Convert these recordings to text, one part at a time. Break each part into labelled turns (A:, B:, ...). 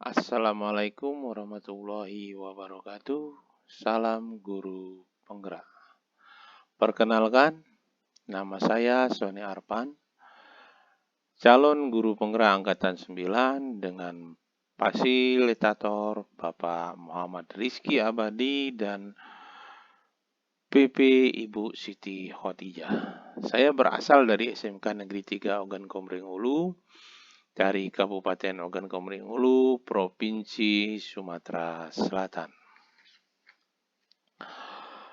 A: Assalamualaikum warahmatullahi wabarakatuh. Salam guru penggerak. Perkenalkan, nama saya Sony Arpan, calon guru penggerak angkatan 9 dengan fasilitator Bapak Muhammad Rizky Abadi dan PP Ibu Siti Khotijah. Saya berasal dari SMK Negeri 3 Ogan Komering Ulu, dari Kabupaten Ogan Komering Ulu, Provinsi Sumatera Selatan.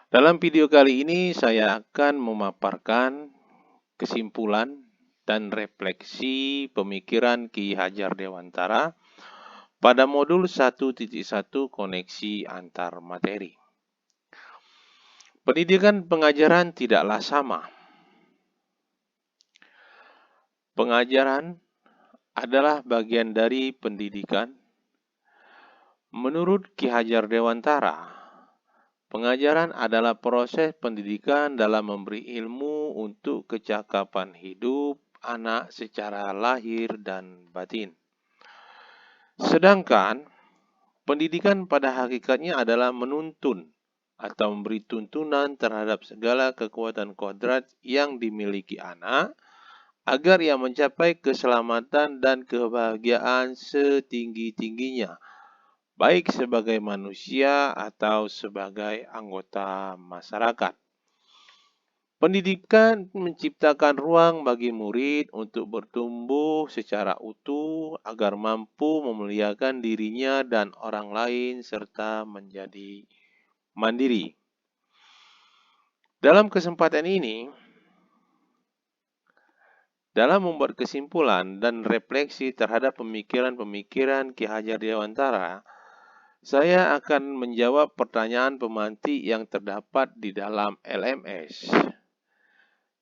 A: Dalam video kali ini saya akan memaparkan kesimpulan dan refleksi pemikiran Ki Hajar Dewantara pada modul 1.1 koneksi antar materi. Pendidikan pengajaran tidaklah sama. Pengajaran adalah bagian dari pendidikan. Menurut Ki Hajar Dewantara, pengajaran adalah proses pendidikan dalam memberi ilmu untuk kecakapan hidup anak secara lahir dan batin. Sedangkan pendidikan pada hakikatnya adalah menuntun atau memberi tuntunan terhadap segala kekuatan kodrat yang dimiliki anak agar ia mencapai keselamatan dan kebahagiaan setinggi-tingginya, baik sebagai manusia atau sebagai anggota masyarakat. Pendidikan menciptakan ruang bagi murid untuk bertumbuh secara utuh agar mampu memuliakan dirinya dan orang lain serta menjadi mandiri. Dalam kesempatan ini, dalam membuat kesimpulan dan refleksi terhadap pemikiran-pemikiran Ki Hajar Dewantara, saya akan menjawab pertanyaan pemantik yang terdapat di dalam LMS.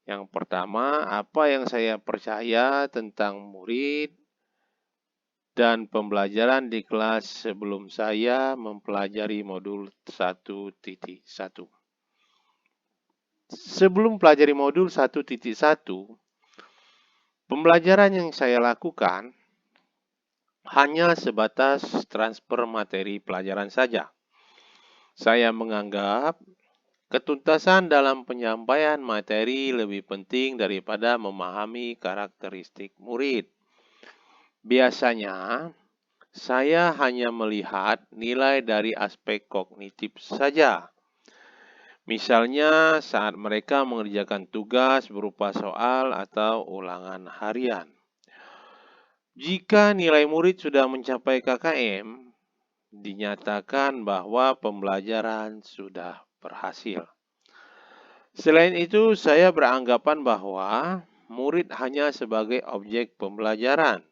A: Yang pertama, apa yang saya percaya tentang murid dan pembelajaran di kelas sebelum saya mempelajari modul 1.1. Sebelum pelajari modul 1.1, pembelajaran yang saya lakukan hanya sebatas transfer materi pelajaran saja. Saya menganggap ketuntasan dalam penyampaian materi lebih penting daripada memahami karakteristik murid. Biasanya, saya hanya melihat nilai dari aspek kognitif saja. Misalnya saat mereka mengerjakan tugas berupa soal atau ulangan harian. Jika nilai murid sudah mencapai KKM, dinyatakan bahwa pembelajaran sudah berhasil. Selain itu, saya beranggapan bahwa murid hanya sebagai objek pembelajaran,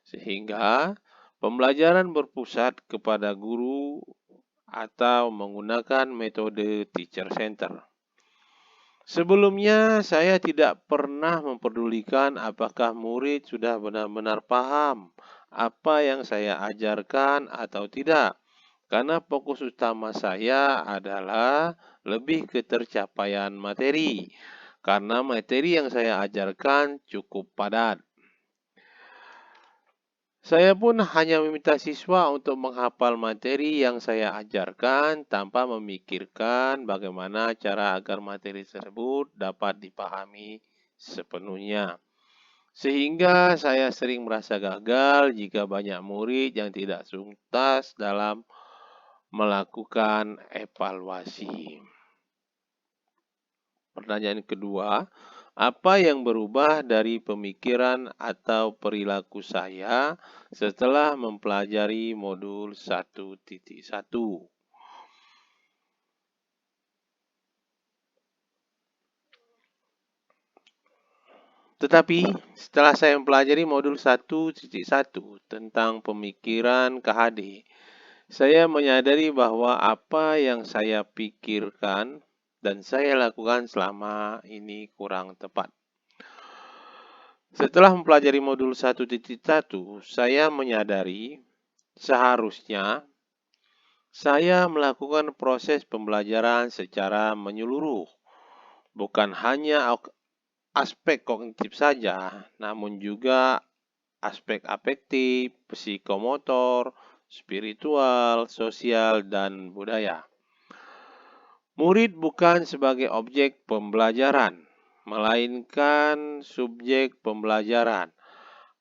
A: sehingga pembelajaran berpusat kepada guru atau menggunakan metode teacher center. Sebelumnya, saya tidak pernah memperdulikan apakah murid sudah benar-benar paham apa yang saya ajarkan atau tidak, karena fokus utama saya adalah lebih ke tercapaian materi, karena materi yang saya ajarkan cukup padat. Saya pun hanya meminta siswa untuk menghafal materi yang saya ajarkan tanpa memikirkan bagaimana cara agar materi tersebut dapat dipahami sepenuhnya. Sehingga saya sering merasa gagal jika banyak murid yang tidak tuntas dalam melakukan evaluasi. Pertanyaan kedua, apa yang berubah dari pemikiran atau perilaku saya setelah mempelajari modul 1.1? Tetapi setelah saya mempelajari modul 1.1 tentang pemikiran KHD, saya menyadari bahwa apa yang saya pikirkan dan saya lakukan selama ini kurang tepat. Setelah mempelajari modul 1.1, saya menyadari seharusnya saya melakukan proses pembelajaran secara menyeluruh, bukan hanya aspek kognitif saja, namun juga aspek afektif, psikomotor, spiritual, sosial, dan budaya. Murid bukan sebagai objek pembelajaran, melainkan subjek pembelajaran.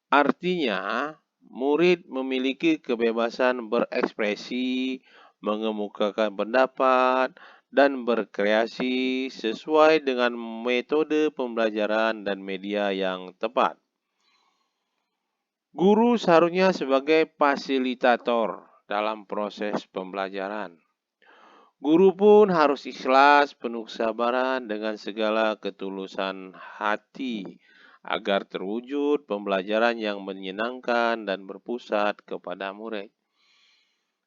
A: Artinya, murid memiliki kebebasan berekspresi, mengemukakan pendapat, dan berkreasi sesuai dengan metode pembelajaran dan media yang tepat. Guru seharusnya sebagai fasilitator dalam proses pembelajaran. Guru pun harus ikhlas, penuh kesabaran dengan segala ketulusan hati agar terwujud pembelajaran yang menyenangkan dan berpusat kepada murid.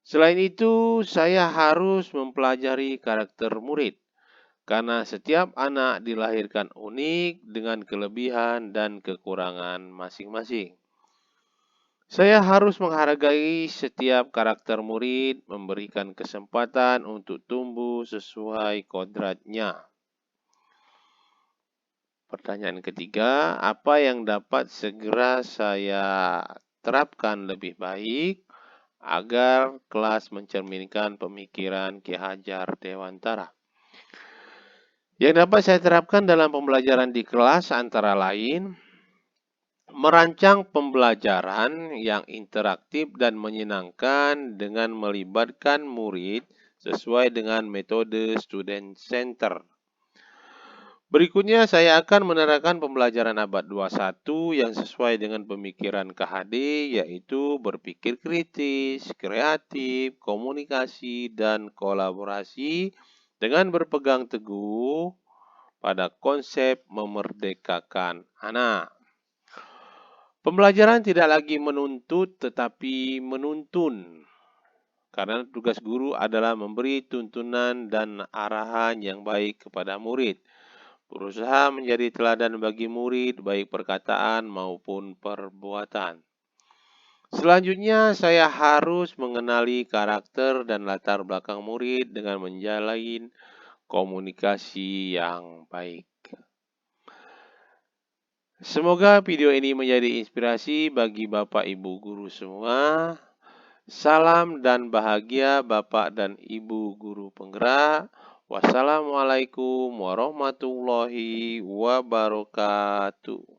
A: Selain itu, saya harus mempelajari karakter murid, karena setiap anak dilahirkan unik dengan kelebihan dan kekurangan masing-masing. Saya harus menghargai setiap karakter murid, memberikan kesempatan untuk tumbuh sesuai kodratnya. Pertanyaan ketiga, apa yang dapat segera saya terapkan lebih baik agar kelas mencerminkan pemikiran Ki Hajar Dewantara? Yang dapat saya terapkan dalam pembelajaran di kelas antara lain, merancang pembelajaran yang interaktif dan menyenangkan dengan melibatkan murid sesuai dengan metode student center. Berikutnya saya akan menerapkan pembelajaran abad 21 yang sesuai dengan pemikiran KHD, yaitu berpikir kritis, kreatif, komunikasi, dan kolaborasi dengan berpegang teguh pada konsep memerdekakan anak. Pembelajaran tidak lagi menuntut tetapi menuntun, karena tugas guru adalah memberi tuntunan dan arahan yang baik kepada murid. Berusaha menjadi teladan bagi murid, baik perkataan maupun perbuatan. Selanjutnya, saya harus mengenali karakter dan latar belakang murid dengan menjalin komunikasi yang baik. Semoga video ini menjadi inspirasi bagi Bapak Ibu guru semua. Salam dan bahagia Bapak dan Ibu guru penggerak. Wassalamualaikum warahmatullahi wabarakatuh.